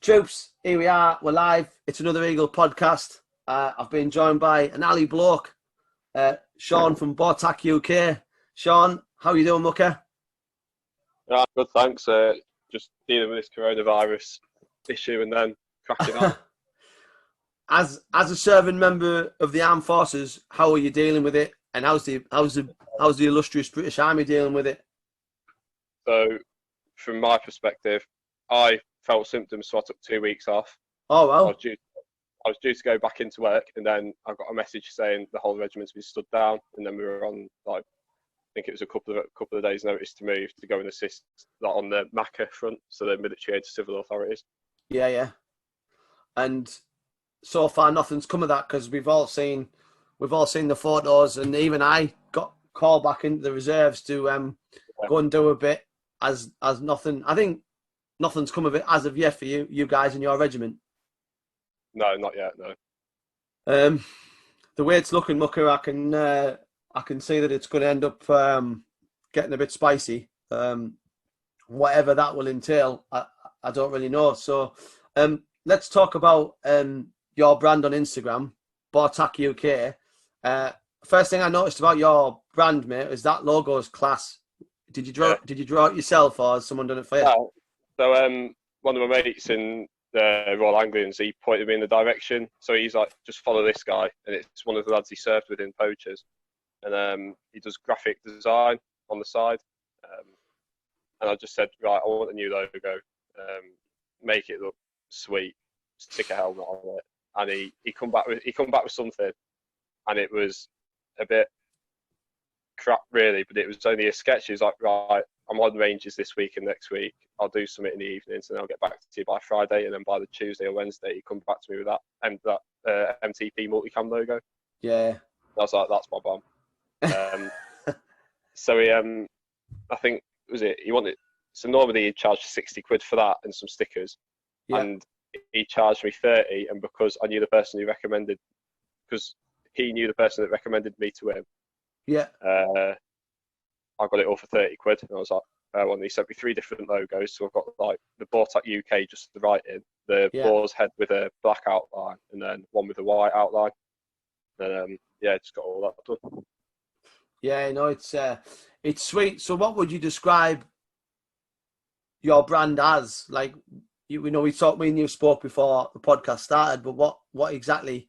Troops, here we are. We're live. It's another Eagle podcast. I've been joined by an alley bloke, Sean from Boartacuk UK. Sean, how are you doing, Mucker? Yeah, good, thanks. Just dealing with this coronavirus issue and then cracking on. As a serving member of the armed forces, how are you dealing with it? And how's the illustrious British Army dealing with it? So, from my perspective, I felt symptoms, so I took 2 weeks off. Oh well. I was due to go back into work, and then I got a message saying the whole regiment's been stood down, and then we were on I think it was a couple of days' notice to move to go and assist on the Mucker front, so the military aid to civil authorities. Yeah. And so far, nothing's come of that because we've all seen the photos, and even I got called back into the reserves to go and do a bit. As nothing, I think nothing's come of it as of yet for you guys in your regiment. No, not yet. No. The way it's looking, Mucker, I can see that it's going to end up getting a bit spicy. Whatever that will entail, I don't really know. So let's talk about your brand on Instagram, Boartacuk UK. First thing I noticed about your brand, mate, is that logo is class. Did you draw it yourself, or has someone done it for you? Yeah. So one of my mates in the Royal Anglians, he pointed me in the direction. So he's like, just follow this guy, and it's one of the lads he served with in Poachers, and he does graphic design on the side. And I just said, right, I want a new logo, make it look sweet, stick a helmet on it, and he come back with something, and it was a bit crap really, but it was only a sketch. He was like, right, I'm on ranges this week and next week. I'll do something in the evenings, and I'll get back to you by Friday. And then by the Tuesday or Wednesday, he come back to me with that MTP multicam logo. Yeah. I was like, that's my bomb. So I think he wanted. So normally he'd charge 60 quid for that and some stickers, and he charged me 30. And because I knew the person who recommended, because he knew the person that recommended me to him. Yeah. I got it all for 30 quid, and I was like, and he sent me 3 different logos. So I've got like the Boartacuk UK, just the writing, the boar's head with a black outline, and then one with a white outline. And just got all that done. Yeah, no, it's sweet. So what would you describe your brand as? Like, we talked, me and you spoke before the podcast started, but what exactly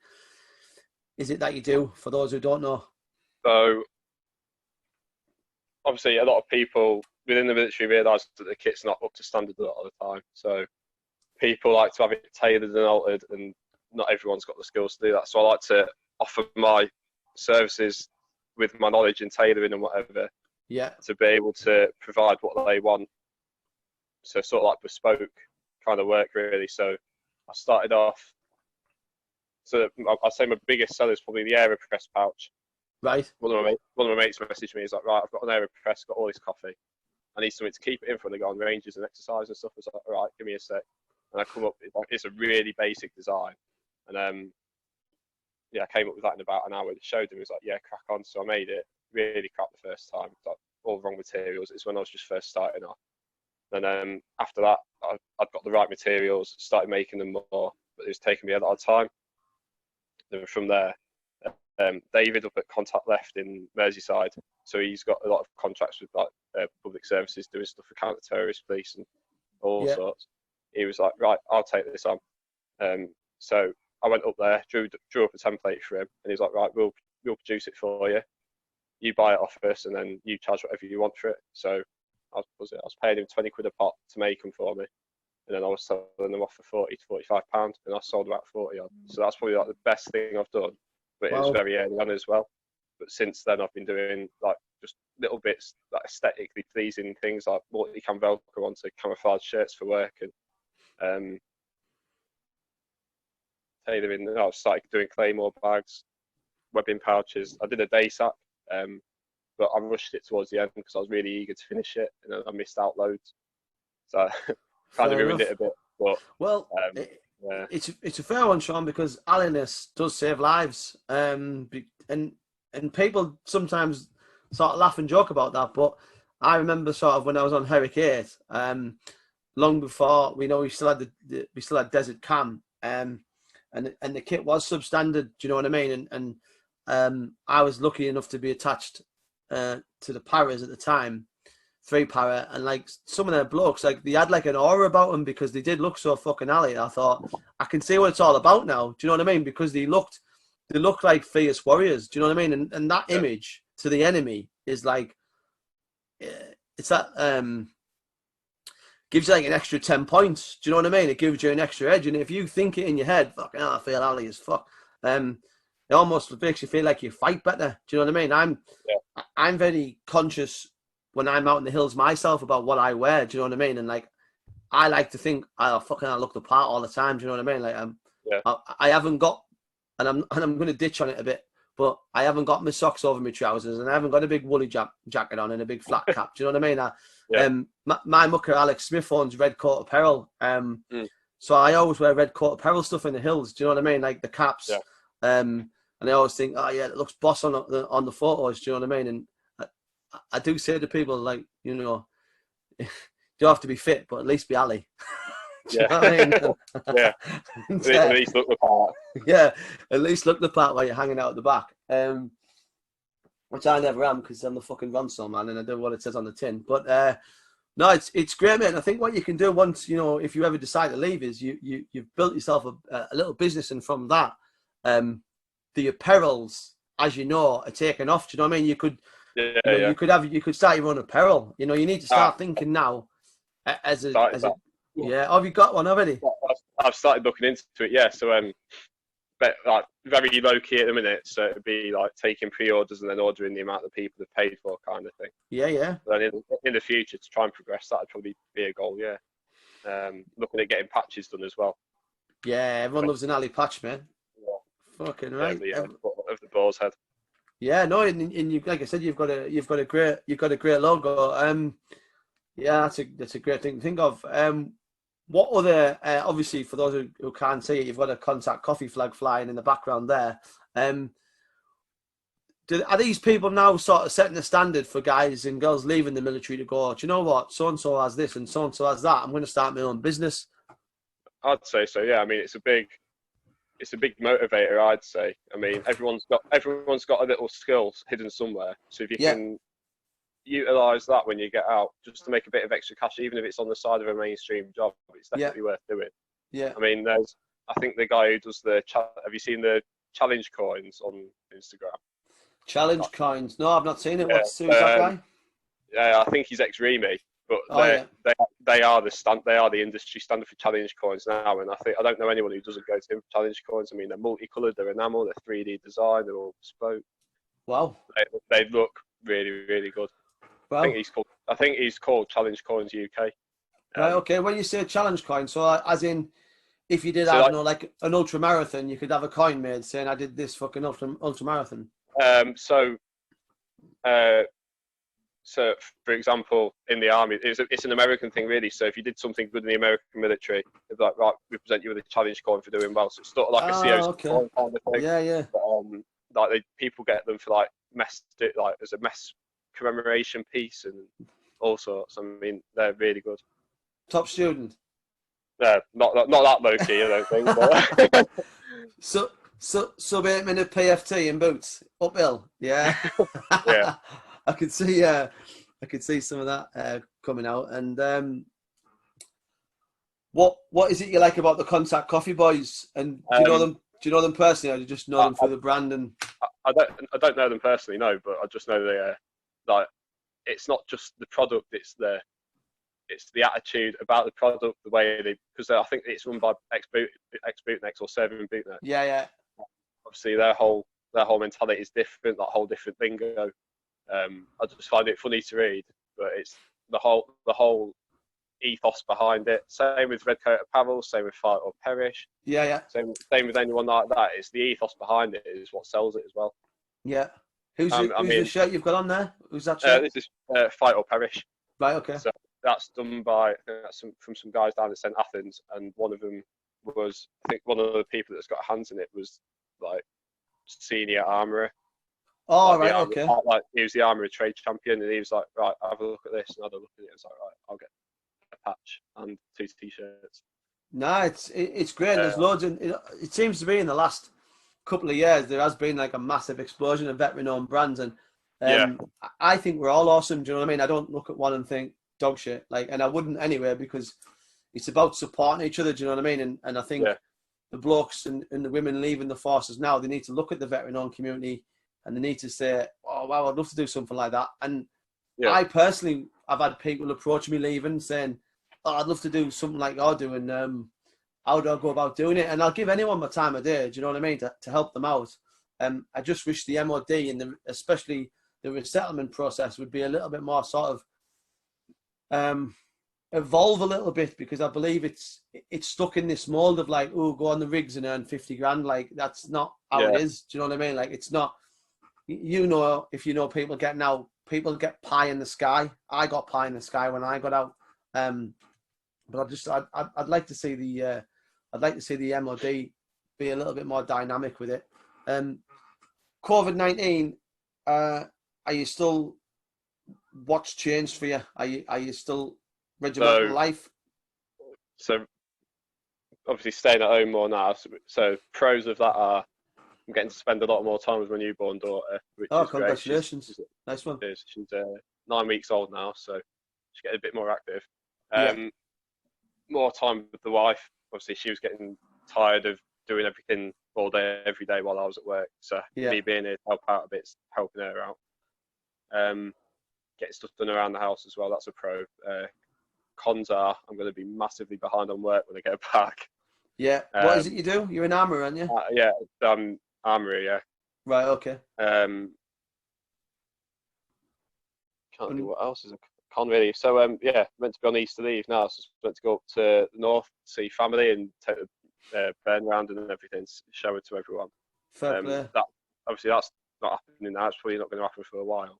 is it that you do for those who don't know? So obviously a lot of people within the military realise that the kit's not up to standard a lot of the time. So people like to have it tailored and altered, and not everyone's got the skills to do that. So I like to offer my services with my knowledge in tailoring and whatever, to be able to provide what they want. So sort of like bespoke kind of work really. So I started off, so I'd say my biggest seller is probably the AeroPress pouch. Right. One of my mates messaged me. He's like, right, I've got an AeroPress, got all this coffee. I need something to keep it in for when they go on ranges and exercise and stuff. I was like, all right, give me a sec. And I come up, it's a really basic design. And I came up with that in about an hour. Showed him, he was like, yeah, crack on. So I made it really crap the first time, like all wrong materials. It's when I was just first starting off. And after that, I'd got the right materials, started making them more, but it was taking me a lot of time. Then from there, David up at Contact Left in Merseyside, so he's got a lot of contracts with like public services doing stuff for counter-terrorist police and all sorts. He was like, right, I'll take this on. So I went up there, drew up a template for him, and he's like, right, we'll produce it for you. You buy it off us, and then you charge whatever you want for it. So I was paying him 20 quid a pot to make them for me, and then I was selling them off for 40 to 45 pounds, and I sold about 40 odd. So that's probably like the best thing I've done. But it was very early on as well. But since then, I've been doing like just little bits, like aesthetically pleasing things, like multicam Velcro onto camouflage shirts for work, and tailoring. I started doing Claymore bags, webbing pouches. I did a day sack, but I rushed it towards the end because I was really eager to finish it, and I missed out loads. So kind of ruined it a bit. But it's a fair one, Sean, because allianess does save lives, and people sometimes sort of laugh and joke about that. But I remember sort of when I was on Herrick 8, long before we still had we still had Desert Cam, and the kit was substandard. Do you know what I mean? And I was lucky enough to be attached to the Paras at the time, 3 Para, and like some of their blokes, like they had like an aura about them because they did look so fucking alley. I thought I can see what it's all about now. Do you know what I mean? Because they looked like fierce warriors. Do you know what I mean? And that image to the enemy is like, it's that gives you like an extra 10 points. Do you know what I mean? It gives you an extra edge. And if you think it in your head, fucking hell, I feel alley as fuck. It almost makes you feel like you fight better. Do you know what I mean? I'm very conscious when I'm out in the hills myself about what I wear. Do you know what I mean? And like, I like to think, I look the part all the time. Do you know what I mean? Like, I haven't got, and I'm going to ditch on it a bit, but I haven't got my socks over my trousers, and I haven't got a big woolly jacket on and a big flat cap. Do you know what I mean? My mucker Alex Smith owns Red Coat Apparel. So I always wear Red Coat Apparel stuff in the hills. Do you know what I mean? Like the caps. And I always think, oh yeah, it looks boss on the photos. Do you know what I mean? And I do say to people, like, you know, you don't have to be fit, but at least be alley. Do you know what I mean? At least look the part. Yeah, at least look the part while you're hanging out at the back. Which I never am because I'm the fucking Ronso man and I do what it says on the tin. But no, it's great, mate. And I think what you can do once, you know, if you ever decide to leave, is you've built yourself a little business, and from that, the apparels, as you know, are taken off. Do you know what I mean? You could, you could start your own apparel. You know, you need to start thinking now as a. Yeah, have you got one already? I've started looking into it. Yeah, so but like very low key at the minute. So it'd be like taking pre-orders and then ordering the amount of people have paid for, kind of thing. Yeah. But then in the future, to try and progress, that'd probably be a goal. Yeah. Looking at getting patches done as well. Yeah, everyone loves an alley patch, man. Yeah. Fucking right. Of the Boar's Head. Yeah, no, and you, like I said, you've got a great logo. Yeah, that's a great thing to think of. What other, obviously, for those who can't see it, you've got a Contact Coffee flag flying in the background there. Are these people now sort of setting the standard for guys and girls leaving the military to go, do you know what, so-and-so has this and so-and-so has that, I'm going to start my own business? I'd say so, yeah. I mean, it's a big motivator, I'd say. I mean, everyone's got a little skill hidden somewhere. So if you can utilise that when you get out, just to make a bit of extra cash, even if it's on the side of a mainstream job, it's definitely worth doing. Yeah. I mean, I think the guy who does have you seen the challenge coins on Instagram? Challenge coins? No, I've not seen it. Who's that guy? Yeah, I think he's ex-Remy, but they are the industry standard for challenge coins now. And I don't know anyone who doesn't go to him for challenge coins. I mean, they're multicoloured, they're enamel, they're 3D design, they're all bespoke. Wow. They look really, really good. Wow. I think he's called Challenge Coins UK. Right. Okay. When you say challenge coin, so as in, if you did have like an ultra marathon, you could have a coin made saying, "I did this fucking ultra marathon." So for example, in the army, it's an American thing, really. So if you did something good in the American military, they'd be like, right, we present you with a challenge coin for doing well. So it's sort of like a CO's coin kind of thing. Yeah. But, people get them for like as a mess commemoration piece and all sorts. I mean, they're really good. Top student. Not that low key, I don't think. But. So sub 8 minute PFT in boots uphill. Yeah. Yeah. I could see some of that coming out. And what is it you like about the Contact Coffee boys? And do you know them? Do you know them personally, or do you just know them through the brand? And I don't know them personally, no, but I just know they are like, it's not just the product, it's the attitude about the product, the way because I think it's run by ex-bootnecks or serving bootnecks. Yeah. Obviously, their whole mentality is different, like whole different lingo. I just find it funny to read, but it's the whole ethos behind it. Same with Red Coat Apparel, same with Fight or Perish. Yeah. Same with anyone like that. It's the ethos behind it is what sells it as well. Yeah. Who's the shirt you've got on there? Who's that shirt? This is Fight or Perish. Right. Okay. So that's done by from some guys down at St Athens, and one of them was, I think, one of the people that's got hands in it was like senior armourer. Oh, right, okay. Like he was the armourer trade champion, and he was like, right, have a look at this, and I had a look at it. I was like, right, I'll get a patch and 2 t-shirts. No, it's great. There's loads, and it seems to be in the last couple of years there has been like a massive explosion of veteran-owned brands, and I think we're all awesome. Do you know what I mean? I don't look at one and think dog shit, like, and I wouldn't anyway, because it's about supporting each other. Do you know what I mean? And I think the blokes and the women leaving the forces now, they need to look at the veteran-owned community and they need to say, "Oh wow, I'd love to do something like that." And I personally, I've had people approach me leaving saying, "Oh, I'd love to do something like you're doing. How do I go about doing it?" And I'll give anyone my time of day. Do you know what I mean? To help them out. I just wish the MOD and especially the resettlement process would be a little bit more sort of evolve a little bit, because I believe it's stuck in this mold of like, oh, go on the rigs and earn 50 grand. Like, that's not how it is. Do you know what I mean? Like, it's not, you know, if you know people get pie in the sky. I got pie in the sky when I got out. But I'd like to see the MOD be a little bit more dynamic with it. COVID-19, are you still, what's changed for you? Are you still regimental life? So obviously staying at home more now. So pros of that are I'm getting to spend a lot more time with my newborn daughter, which is congratulations. Great. Nice one. She's 9 weeks old now, so she's getting a bit more active. More time with the wife. Obviously, she was getting tired of doing everything all day, every day while I was at work. So me being here to help out a bit, helping her out. Getting stuff done around the house as well. That's a pro. Cons are I'm going to be massively behind on work when I get back. Yeah. What is it you do? You're an armourer, aren't you? Armourer, yeah. Right, okay. Can't do what else is a con really. So meant to be on Easter leave now, so meant to go up to the north, see family and take the burn round and everything, show it to everyone. Fair play. Obviously that's not happening now, it's probably not going to happen for a while.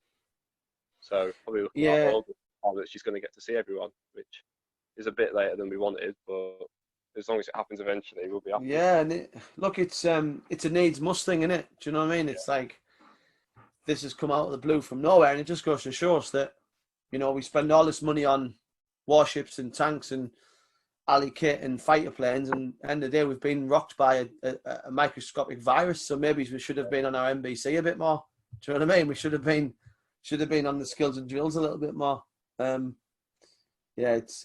So probably looking at all the time that she's going to get to see everyone, which is a bit later than we wanted, but as long as it happens eventually, we'll be happy. Yeah, and look, it's a needs must thing, isn't it? Do you know what I mean? It's like this has come out of the blue from nowhere, and it just goes to show us that, you know, we spend all this money on warships and tanks and alley kit and fighter planes, and at the end of the day, we've been rocked by a microscopic virus. So maybe we should have been on our NBC a bit more. Do you know what I mean? We should have been on the skills and drills a little bit more. It's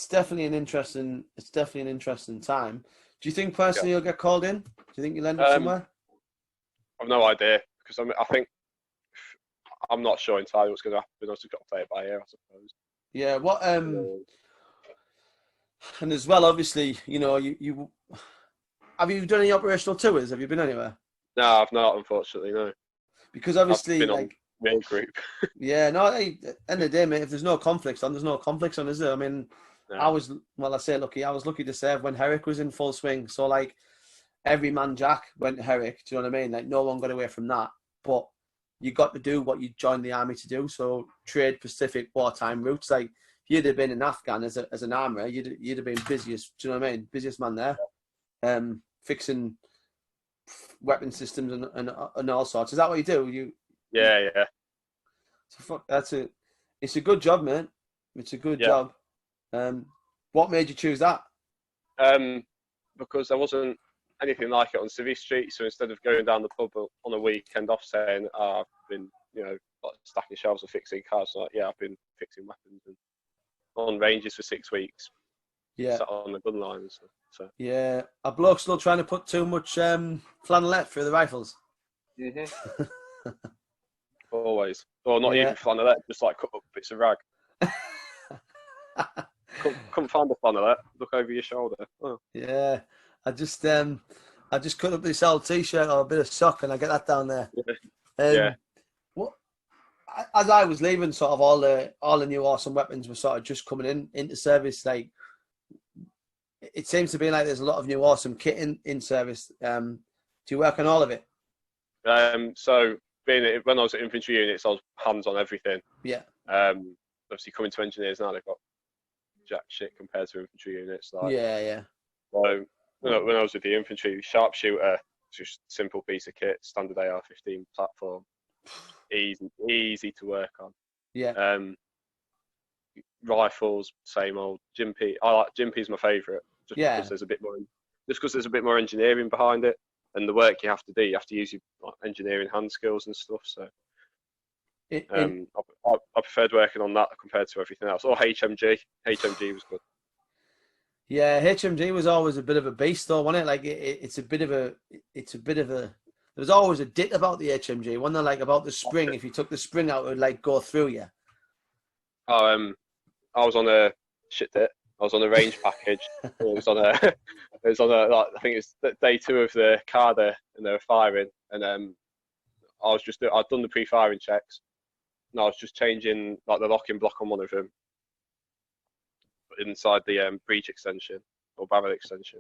definitely an interesting time. Do you think personally you'll get called in? Do you think you'll end up somewhere? I've no idea, because I think I'm not sure entirely what's going to happen. I've just got to play it by ear, I suppose. Yeah. What? And as well, obviously, you know, you have you done any operational tours? Have you been anywhere? No, I've not, unfortunately. No. Because obviously, I've been on main group. Yeah, no. At the end of the day, mate, if there's no conflicts on, there's no conflicts on, is there? I mean, no. I was lucky to serve when Herrick was in full swing. So like, every man Jack went to Herrick. Do you know what I mean? Like, no one got away from that. But you got to do what you joined the army to do. So trade Pacific wartime routes. Like, if you'd have been in Afghan as an armourer, you'd have been busiest. Do you know what I mean? Busiest man there. Fixing weapon systems and all sorts. Is that what you do? Yeah. So it's a good job, man. It's a good job. What made you choose that? Because there wasn't anything like it on Civvy Street. So instead of going down the pub on a weekend off saying, I've been, like stacking shelves or fixing cars, so I've been fixing weapons and on ranges for 6 weeks. Yeah. Sat on the gun line and stuff. So. Yeah. Are blokes still trying to put too much flannelette through the rifles? Mm-hmm. Always. Or not even flannelette, just like cut up bits of rag. Couldn't find the flannelette. Look over your shoulder. Oh. Yeah. I just cut up this old t-shirt or a bit of sock and I get that down there. What? As I was leaving, sort of all the new awesome weapons were sort of just coming into service. Like, it seems to be like there's a lot of new awesome kit in service. Do you work on all of it? So when I was at infantry units, I was hands on everything. Yeah. Obviously coming to engineers now, they've got jack shit compared to infantry units. Like, yeah. So when I was with the infantry, sharpshooter, just simple piece of kit, standard AR-15 platform, easy to work on. Yeah. rifles, same old. Gympie, Gympie's my favourite, just Yeah. because there's a bit more engineering behind it, and the work you have to do, you have to use your engineering hand skills and stuff. So I preferred working on that compared to everything else. Or HMG. HMG was good. Yeah, HMG was always a bit of a beast, though, wasn't it? Like it's a bit of a. There's always a dit about the HMG. One that like about the spring. If you took the spring out, it would like go through you. I was on a shit dit. I was on a range package. It was on a. It was on a. Like, I think it's day 2 of the Carder, and they were firing. And I'd done the pre-firing checks, and I was just changing like the locking block on one of them inside the breech extension or barrel extension,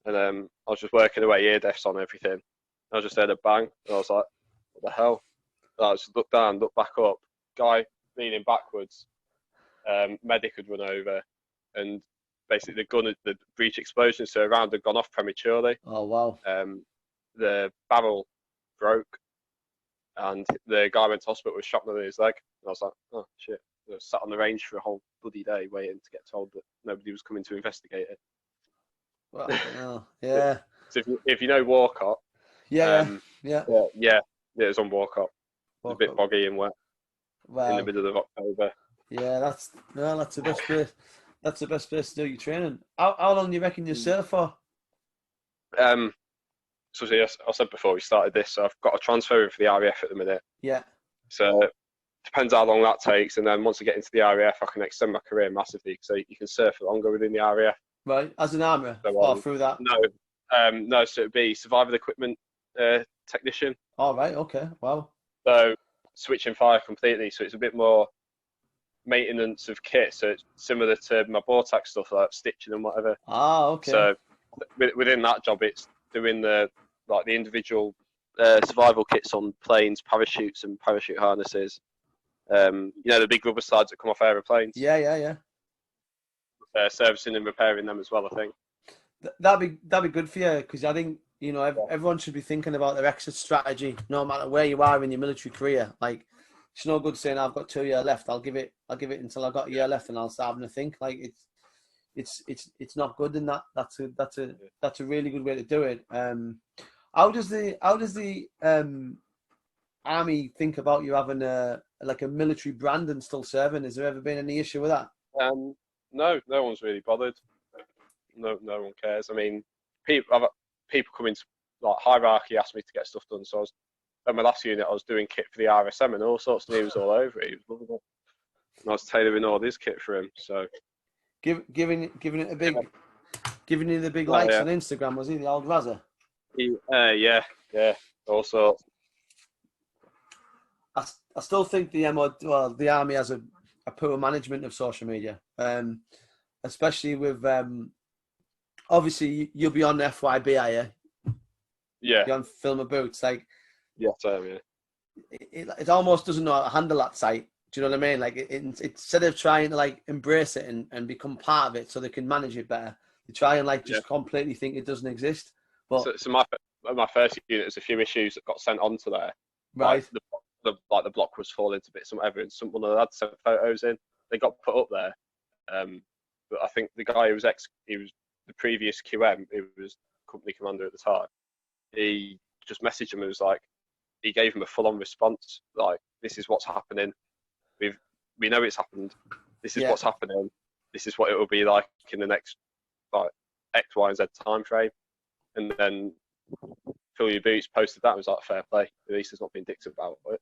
and I was just working away ear defs on everything. I just heard a bang, and I was like, "What the hell?" And I just looked down, looked back up. Guy leaning backwards. Medic had run over, and basically the breech explosion, so a round had gone off prematurely. Oh wow! The barrel broke, and the guy went to hospital with shrapnel in his leg. And I was like, "Oh shit!" I sat on the range for a whole bloody day waiting to get told that nobody was coming to investigate it. Well, yeah. So if you know Walcott, yeah, it was on Walcott. It was a bit boggy and wet in the middle of October. Yeah, that's the best place. That's the best place to do your training. How long do you reckon you're safe for? So yes, I said before we started this, so I've got a transfer in for the RAF at the minute. Yeah. So depends how long that takes, and then once I get into the RAF, I can extend my career massively. So you can serve for longer within the RAF. Right, as an armourer, through that. No. So it'd be survival equipment technician. Oh right, okay, wow. So switching fire completely. So it's a bit more maintenance of kit. So it's similar to my Boartacuk stuff, like stitching and whatever. Ah, okay. So within that job, it's doing the individual survival kits on planes, parachutes, and parachute harnesses. The big rubber slides that come off aeroplanes. Yeah. Servicing and repairing them as well, I think. That'd be good for you, because I think everyone should be thinking about their exit strategy, no matter where you are in your military career. Like, it's no good saying I've got 2 years left. I'll give it until I've got a year left, and I'll start having to think. Like it's not good, and that's a really good way to do it. How does the army think about you having a military brand and still serving? Has there ever been any issue with that? No one's really bothered. No one cares. I mean, people come into like hierarchy, asked me to get stuff done. So at my last unit, I was doing kit for the RSM and all sorts, and he was all over it. He was loving it. And I was tailoring all this kit for him. So giving you the big likes on Instagram, was he the old Razzer? Yeah, all sorts. I still think the army has a poor management of social media, especially with obviously you'll be on FYB, are you? Yeah. You're on Film of Boots, like. Yes, I am. Yeah. It almost doesn't know how to handle that site. Do you know what I mean? Like instead of trying to like embrace it and become part of it so they can manage it better, they try and just completely think it doesn't exist. But so my first unit, there's a few issues that got sent onto there. Right. Like the block was falling to bits. Some evidence. Someone had sent photos in. They got put up there. But I think the guy who was the previous QM. He was company commander at the time. He just messaged him and was like, he gave him a full-on response. Like, this is what's happening. We know it's happened. This is what's happening. This is what it will be like in the next X, Y, and Z time frame. And then Fill Your Boots posted that and was like, fair play. At least there's not been dicks about it.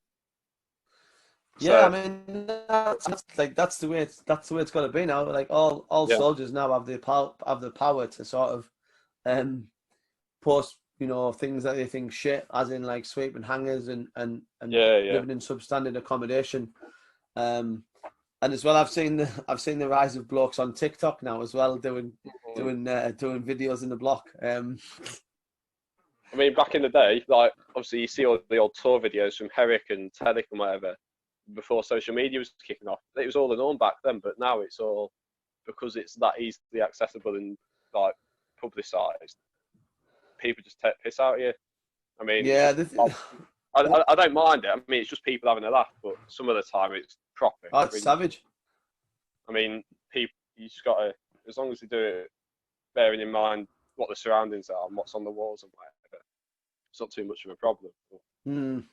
Yeah, I mean that's the way it's got to be now. Like all soldiers now have the power to sort of post things that they think shit, as in like sweeping hangers and living in substandard accommodation. And as well, I've seen the rise of blokes on TikTok now as well, doing videos in the block. I mean, back in the day, like obviously you see all the old tour videos from Herrick and Teddick and whatever. Before social media was kicking off, it was all the norm back then. But now it's all because it's that easily accessible and like publicised. People just take piss out of you. I mean, I don't mind it. I mean, it's just people having a laugh, but some of the time it's proper. Oh, it's savage. I mean, people, you just got to, as long as they do it, bearing in mind what the surroundings are and what's on the walls and whatever, it's not too much of a problem. Mm.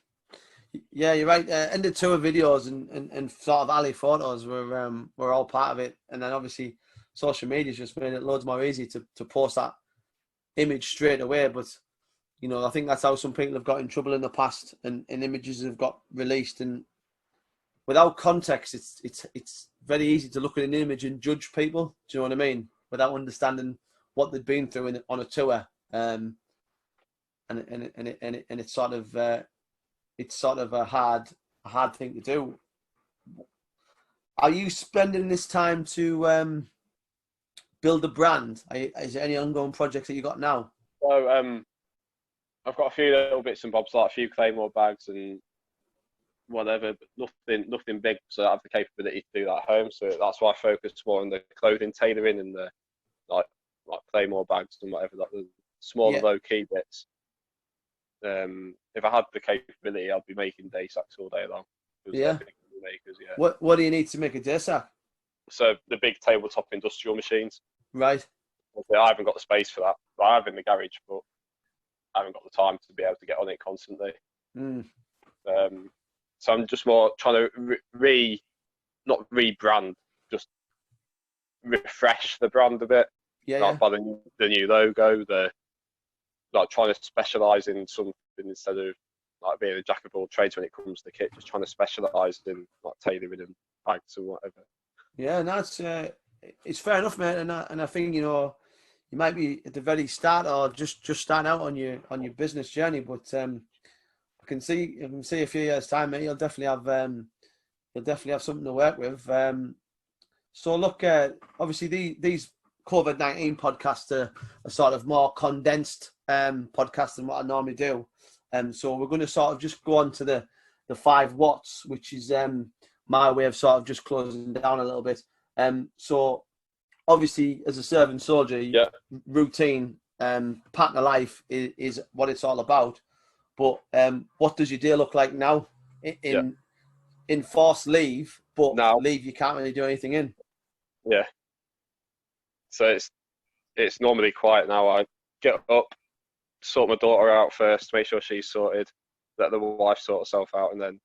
Yeah, you're right. And the tour videos and sort of alley photos were all part of it. And then obviously social media's just made it loads more easy to post that image straight away. But you know, I think that's how some people have got in trouble in the past, and images have got released, and without context, it's very easy to look at an image and judge people. Do you know what I mean? Without understanding what they've been through on a tour, and it's sort of a hard thing to do. Are you spending this time to build a brand? Is there any ongoing projects that you got now? So I've got a few little bits and bobs, like a few Claymore bags and whatever, but nothing big, so I have the capability to do that at home. So that's why I focus more on the clothing tailoring and the like Claymore bags and whatever, like the smaller low key bits. If I had the capability, I'd be making day sacks all day long. Yeah. Makers, yeah. What do you need to make a day sack? So the big tabletop industrial machines. Right. I haven't got the space for that. I have in the garage, but I haven't got the time to be able to get on it constantly. Mm. So I'm just more trying to not rebrand, just refresh the brand a bit. Yeah. By the new logo, like trying to specialise in something instead of like being a jack of all trades when it comes to kit. Just trying to specialise in like tailoring and bags and whatever. Yeah, no, it's fair enough, mate. And I think, you know, you might be at the very start or just starting out on your business journey, but I can see a few years time, mate. You'll definitely have something to work with. So look, obviously these COVID-19 podcasts are sort of more condensed podcasts than what I normally do. So we're going to sort of just go on to the 5 watts, which is my way of sort of just closing down a little bit. So obviously as a serving soldier, routine, pattern of life is what it's all about. But what does your day look like now? In forced leave, but now, leave you can't really do anything in. Yeah. So it's normally quiet now. I get up, sort my daughter out first, make sure she's sorted, let the wife sort herself out, and then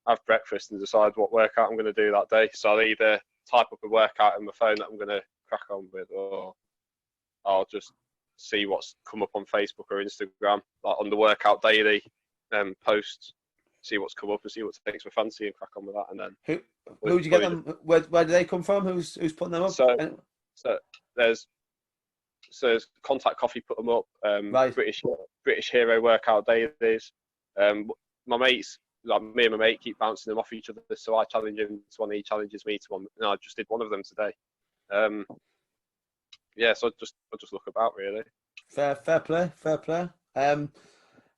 have breakfast and decide what workout I'm going to do that day. So I'll either type up a workout on my phone that I'm going to crack on with, or I'll just see what's come up on Facebook or Instagram, like on the workout daily posts, see what's come up and see what takes my fancy and crack on with that. And then who do you get them? Where do they come from? Who's putting them up? So there's Contact Coffee put them up. Right. British Hero workout dailies. My mates, like me and my mate, keep bouncing them off each other. So I challenge him to one, he challenges me to one. And I just did one of them today. So I just look about really. Fair play.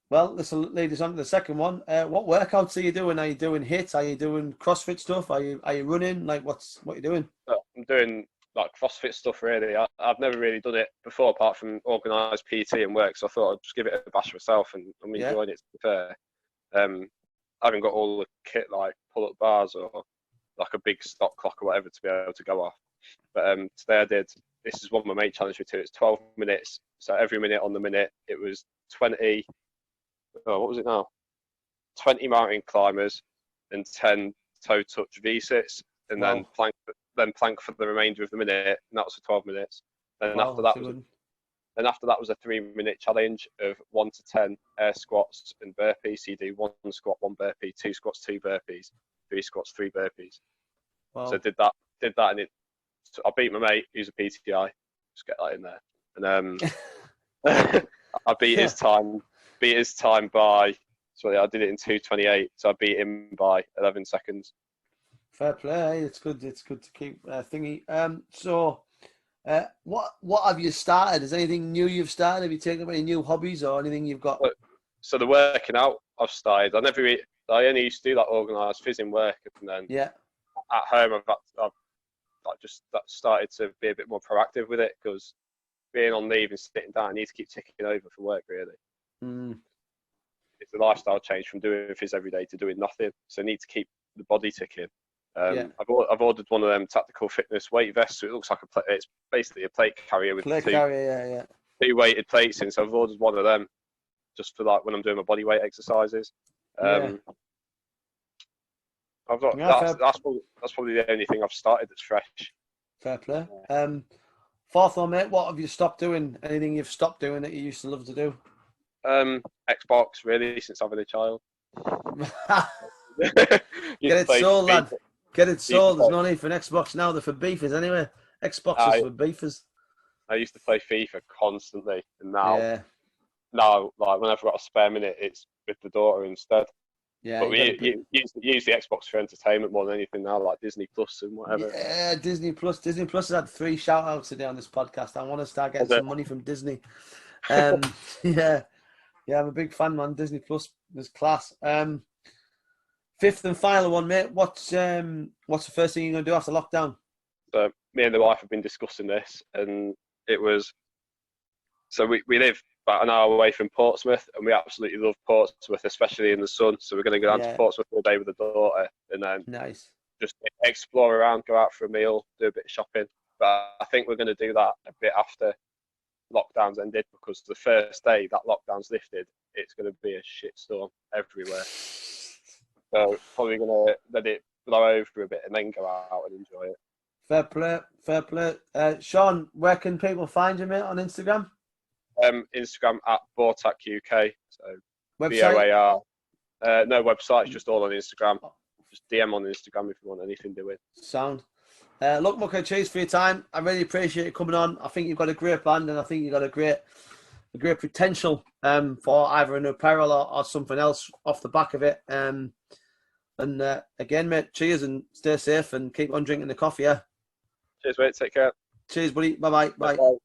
Well, this will lead us on to the second one. What workouts are you doing? Are you doing HIIT? Are you doing CrossFit stuff? Are you running? Like what are you doing? I'm doing like CrossFit stuff really. I've never really done it before apart from organised PT and work, so I thought I'd just give it a bash myself, and I'm enjoying it, to be fair. I haven't got all the kit like pull-up bars or like a big stock clock or whatever to be able to go off. But today I did, this is what my mate challenged me to, it's 12 minutes. So every minute on the minute, it was 20, what was it now? 20 mountain climbers and 10 toe touch V-sits, and then plank for the remainder of the minute, and that was for 12 minutes. Then after that was a 3-minute challenge of 1 to 10 air squats and burpees. So you do 1 squat, 1 burpee, 2 squats, 2 burpees, 3 squats, 3 burpees. Wow. So I did that, and I beat my mate who's a PTI. Just get that in there. And I beat his time by. So I did it in 2:28. So I beat him by 11 seconds. Fair play. It's good. It's good to keep thingy. So, what have you started? Is anything new you've started? Have you taken up any new hobbies or anything you've got? So the working out I've started. I only used to do that organised physing work, and then at home I've just started to be a bit more proactive with it, because being on leave and sitting down, I need to keep ticking over for work really. It's a lifestyle change from doing phys every day to doing nothing, so I need to keep the body ticking. Yeah. I've ordered one of them tactical fitness weight vests. So it looks like it's basically a plate carrier with Plate carrier, two weighted plates in. So I've ordered one of them just for like when I'm doing my body weight exercises. I've got that's probably the only thing I've started that's fresh. Fair play. Fourth one, mate. What have you stopped doing? Anything you've stopped doing that you used to love to do? Xbox, really, since having a child. Get it sold, lad. Get it sold. There's no need for an Xbox now. They're for beefers anyway. Xbox is for beefers. I used to play FIFA constantly, and now, like when I've got a spare minute, it's with the daughter instead. Yeah, but we use the Xbox for entertainment more than anything now, like Disney Plus and whatever. Yeah, Disney Plus. Disney Plus has had 3 shout-outs today on this podcast. I want to start getting some money from Disney. Yeah, I'm a big fan, man. Disney Plus is class. Fifth and final one, mate. What's the first thing you're going to do after lockdown? So me and the wife have been discussing this, and it was, so we live about an hour away from Portsmouth, and we absolutely love Portsmouth, especially in the sun. So we're going to go down to Portsmouth all day with the daughter, and then just explore around, go out for a meal, do a bit of shopping. But I think we're going to do that a bit after lockdown's ended, because the first day that lockdown's lifted, it's going to be a shitstorm everywhere. So probably going to let it blow over a bit and then go out and enjoy it. Fair play. Sean, where can people find you, mate, on Instagram? Instagram at Boartacuk. So Website? BOAR. No website, it's just all on Instagram. Just DM on Instagram if you want anything doing. Sound. Look, Mucker, cheers for your time. I really appreciate you coming on. I think you've got a great band, and I think you've got a great potential for either an apparel or something else off the back of it. And again, mate, cheers and stay safe and keep on drinking the coffee, yeah? Cheers, mate. Take care. Cheers, buddy. Bye-bye. Bye. Bye.